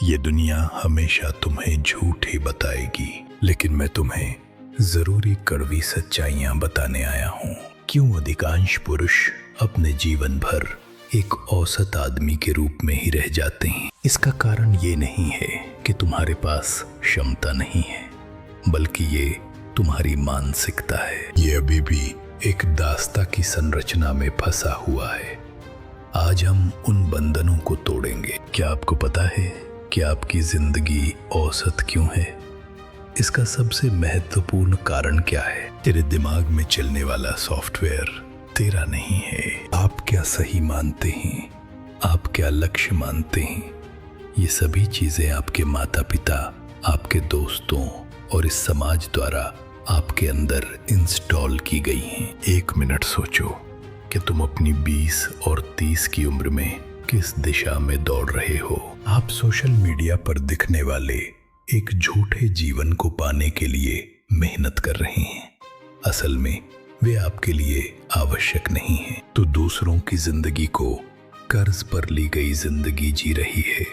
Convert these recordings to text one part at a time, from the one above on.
ये दुनिया हमेशा तुम्हें झूठ ही बताएगी, लेकिन मैं तुम्हें जरूरी कड़वी सच्चाइयां बताने आया हूँ। क्यों अधिकांश पुरुष अपने जीवन भर एक औसत आदमी के रूप में ही रह जाते हैं? इसका कारण ये नहीं है कि तुम्हारे पास क्षमता नहीं है, बल्कि ये तुम्हारी मानसिकता है। ये अभी भी एक दास्ता की संरचना में फंसा हुआ है। आज हम उन बंधनों को तोड़ेंगे। क्या आपको पता है कि आपकी जिंदगी औसत क्यों है? इसका सबसे महत्वपूर्ण कारण क्या है? तेरे दिमाग में चलने वाला सॉफ्टवेयर तेरा नहीं है। आप क्या सही मानते हैं, आप क्या लक्ष्य मानते हैं, ये सभी चीजें आपके माता पिता, आपके दोस्तों और इस समाज द्वारा आपके अंदर इंस्टॉल की गई हैं। 1 मिनट सोचो कि तुम अपनी 20 और 30 की उम्र में किस दिशा में दौड़ रहे हो। आप सोशल मीडिया पर दिखने वाले एक झूठे जीवन को पाने के लिए मेहनत कर रहे हैं। असल में वे आपके लिए आवश्यक नहीं है। तो दूसरों की जिंदगी को कर्ज पर ली गई जिंदगी जी रही है।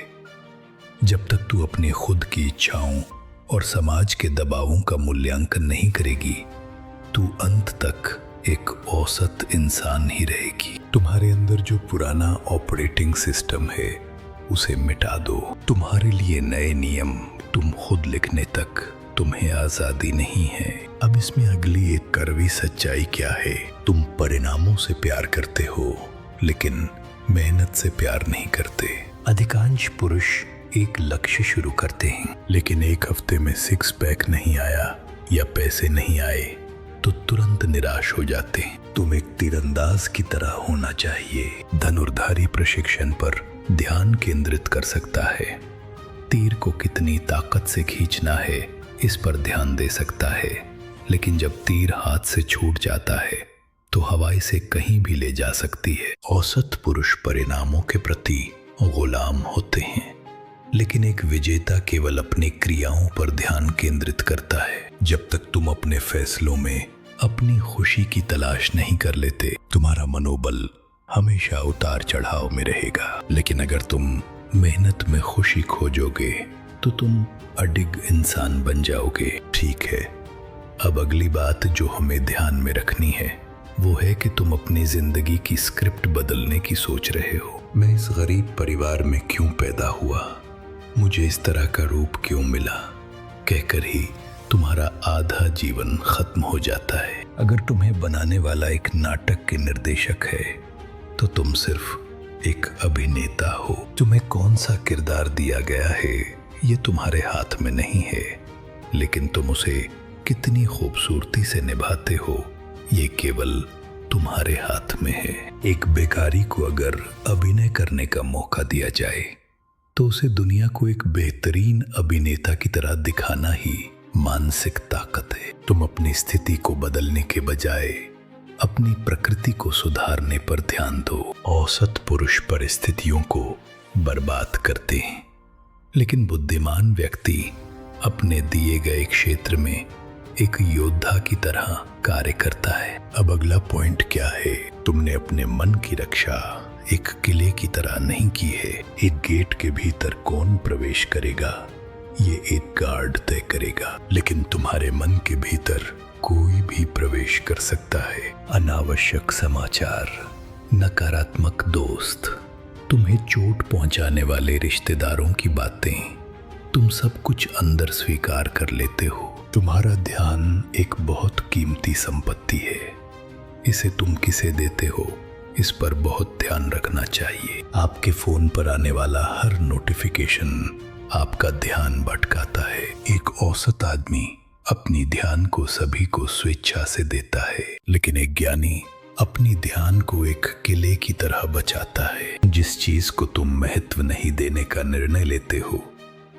जब तक तू अपने खुद की इच्छाओं और समाज के दबावों का मूल्यांकन नहीं करेगी, तू अंत तक एक औसत इंसान ही रहेगी। तुम्हारे अंदर जो पुराना ऑपरेटिंग सिस्टम है उसे मिटा दो। तुम्हारे लिए नए नियम तुम खुद लिखने तक तुम्हें आजादी नहीं है। अब इसमें अगली एक कड़वी सच्चाई क्या है? तुम परिणामों से प्यार करते हो, लेकिन मेहनत से प्यार नहीं करते। अधिकांश पुरुष एक लक्ष्य शुरू करते हैं, लेकिन एक हफ्ते में 6 पैक नहीं आया या पैसे नहीं आए तो तुरंत निराश हो जाते हैं। तुम एक तीरंदाज की तरह होना चाहिए। धनुर्धारी प्रशिक्षण पर ध्यान केंद्रित कर सकता है। तीर को कितनी ताकत से खींचना है इस पर ध्यान दे सकता है, लेकिन जब तीर हाथ से छूट जाता है तो हवाई से कहीं भी ले जा सकती है। औसत पुरुष परिणामों के प्रति गुलाम होते हैं, लेकिन एक विजेता केवल अपनी क्रियाओं पर ध्यान केंद्रित करता है। जब तक तुम अपने फैसलों में अपनी खुशी की तलाश नहीं कर लेते, तुम्हारा मनोबल हमेशा उतार चढ़ाव में रहेगा। लेकिन अगर तुम मेहनत में खुशी खोजोगे तो तुम अडिग इंसान बन जाओगे। ठीक है, अब अगली बात जो हमें ध्यान में रखनी है वो है कि तुम अपनी जिंदगी की स्क्रिप्ट बदलने की सोच रहे हो। मैं इस गरीब परिवार में क्यों पैदा हुआ, मुझे इस तरह का रूप क्यों मिला, कहकर ही तुम्हारा आधा जीवन खत्म हो जाता है। अगर तुम्हें बनाने वाला एक नाटक के निर्देशक है तो तुम सिर्फ एक अभिनेता हो। तुम्हें कौन सा किरदार दिया गया है ये तुम्हारे हाथ में नहीं है, लेकिन तुम उसे कितनी खूबसूरती से निभाते हो ये केवल तुम्हारे हाथ में है। एक बेकारी को अगर अभिनय करने का मौका दिया जाए तो उसे दुनिया को एक बेहतरीन अभिनेता की तरह दिखाना ही मानसिक ताकत है। तुम अपनी स्थिति को बदलने के बजाय अपनी प्रकृति को सुधारने पर ध्यान दो। औसत पुरुष परिस्थितियों को बर्बाद करते हैं, लेकिन बुद्धिमान व्यक्ति अपने दिए गए क्षेत्र में एक योद्धा की तरह कार्य करता है। अब अगला पॉइंट क्या है? तुमने अपने मन की रक्षा एक किले की तरह नहीं की है। एक गेट के भीतर कौन प्रवेश करेगा ये एक गार्ड तय करेगा, लेकिन तुम्हारे मन के भीतर कोई भी प्रवेश कर सकता है। अनावश्यक समाचार, नकारात्मक दोस्त, तुम्हें चोट पहुंचाने वाले रिश्तेदारों की बातें, तुम सब कुछ अंदर स्वीकार कर लेते हो। तुम्हारा ध्यान एक बहुत कीमती संपत्ति है। इसे तुम किसे देते हो इस पर बहुत ध्यान रखना चाहिए। आपके फोन पर आने वाला हर नोटिफिकेशन आपका ध्यान भटकाता है। एक औसत आदमी अपनी ध्यान को सभी को स्वेच्छा से देता है, लेकिन एक ज्ञानी अपनी ध्यान को एक किले की तरह बचाता है। जिस चीज को तुम महत्व नहीं देने का निर्णय लेते हो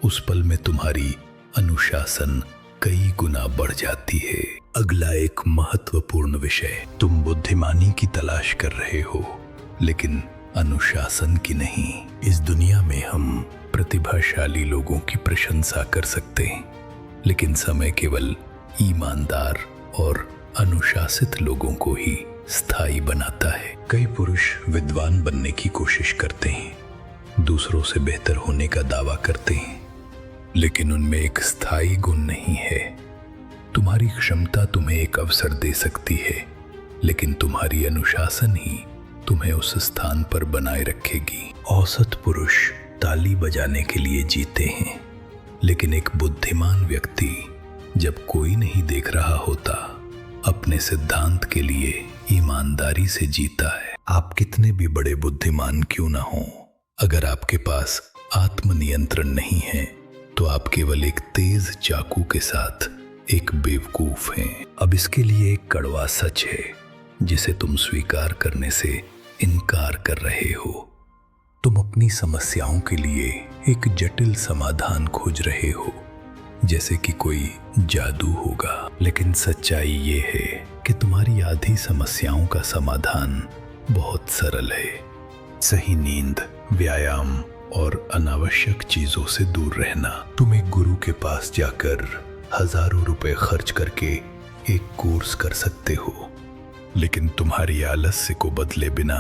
उस पल में तुम्हारी अनुशासन कई गुना बढ़ जाती है। अगला एक महत्वपूर्ण विषय, तुम बुद्धिमानी की तलाश कर रहे हो, लेकिन अनुशासन की नहीं। इस दुनिया में हम प्रतिभाशाली लोगों की प्रशंसा कर सकते हैं, लेकिन समय केवल ईमानदार और अनुशासित लोगों को ही स्थायी बनाता है। कई पुरुष विद्वान बनने की कोशिश करते हैं, दूसरों से बेहतर होने का दावा करते हैं, लेकिन उनमें एक स्थायी गुण नहीं है। तुम्हारी क्षमता तुम्हें एक अवसर दे सकती है, लेकिन तुम्हारी अनुशासन ही तुम्हें उस स्थान पर बनाए रखेगी। औसत पुरुष ताली बजाने के लिए जीते हैं, लेकिन एक बुद्धिमान व्यक्ति जब कोई नहीं देख रहा होता, अपने सिद्धांत के लिए ईमानदारी से जीता है। आप कितने भी बड़े बुद्धिमान क्यों ना हो, अगर आपके पास आत्मनियंत्रण नहीं है तो आप केवल एक तेज चाकू के साथ एक बेवकूफ हैं। अब इसके लिए एक कड़वा सच है जिसे तुम स्वीकार करने से इनकार कर रहे हो। तुम अपनी समस्याओं के लिए एक जटिल समाधान खोज रहे हो, जैसे कि कोई जादू होगा। लेकिन सच्चाई ये है कि तुम्हारी आधी समस्याओं का समाधान बहुत सरल है। सही नींद, व्यायाम और अनावश्यक चीजों से दूर रहना। तुम एक गुरु के पास जाकर हजारों रुपए खर्च करके एक कोर्स कर सकते हो, लेकिन तुम्हारी आलस्य को बदले बिना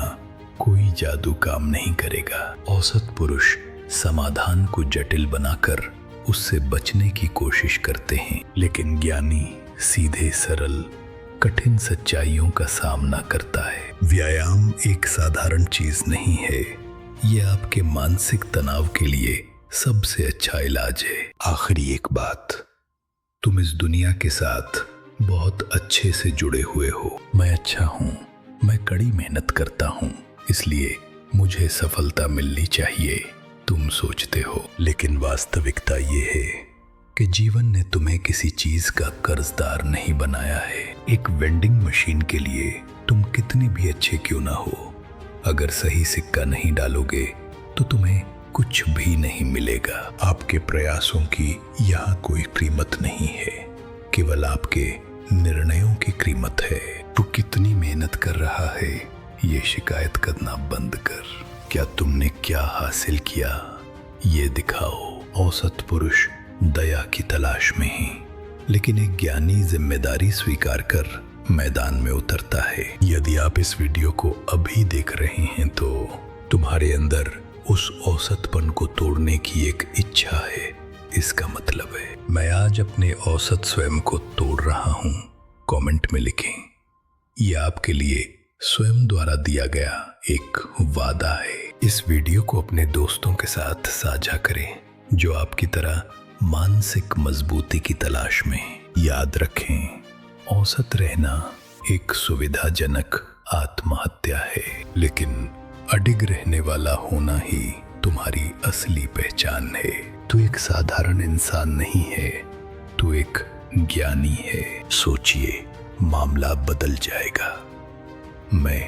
कोई जादू काम नहीं करेगा। औसत पुरुष समाधान को जटिल बनाकर उससे बचने की कोशिश करते हैं, लेकिन ज्ञानी सीधे सरल कठिन सच्चाइयों का सामना करता है। व्यायाम एक साधारण चीज नहीं है, यह आपके मानसिक तनाव के लिए सबसे अच्छा इलाज है। आखिरी एक बात, तुम इस दुनिया के साथ बहुत अच्छे से जुड़े हुए हो। मैं अच्छा हूँ, मैं कड़ी मेहनत करता हूँ, इसलिए मुझे सफलता मिलनी चाहिए, तुम सोचते हो। लेकिन वास्तविकता ये है कि जीवन ने तुम्हें किसी चीज का कर्जदार नहीं बनाया है। एक वेंडिंग मशीन के लिए तुम कितने भी अच्छे क्यों ना हो, अगर सही सिक्का नहीं डालोगे तो तुम्हें कुछ भी नहीं मिलेगा। आपके प्रयासों की यहाँ कोई कीमत नहीं है, केवल आपके निर्णयों की कीमत है। तू कितनी मेहनत कर रहा है, ये शिकायत करना बंद कर। क्या तुमने क्या हासिल किया, ये दिखाओ। औसत पुरुष दया की तलाश में है, लेकिन एक ज्ञानी जिम्मेदारी स्वीकार कर मैदान में उतरता है। यदि आप इस वीडियो को अभी देख रहे हैं तो तुम्हारे अंदर उस औसतपन को तोड़ने की एक इच्छा है। इसका मतलब है मैं आज अपने औसत स्वयं को तोड़ रहा हूं। कमेंट में लिखें, यह आपके लिए स्वयं द्वारा दिया गया एक वादा है। इस वीडियो को अपने दोस्तों के साथ साझा करें जो आपकी तरह मानसिक मजबूती की तलाश में। याद रखें, औसत रहना एक सुविधाजनक आत्महत्या है, लेकिन अडिग रहने वाला होना ही तुम्हारी असली पहचान है। तू एक साधारण इंसान नहीं है, तू एक ज्ञानी है। सोचिए, मामला बदल जाएगा। मैं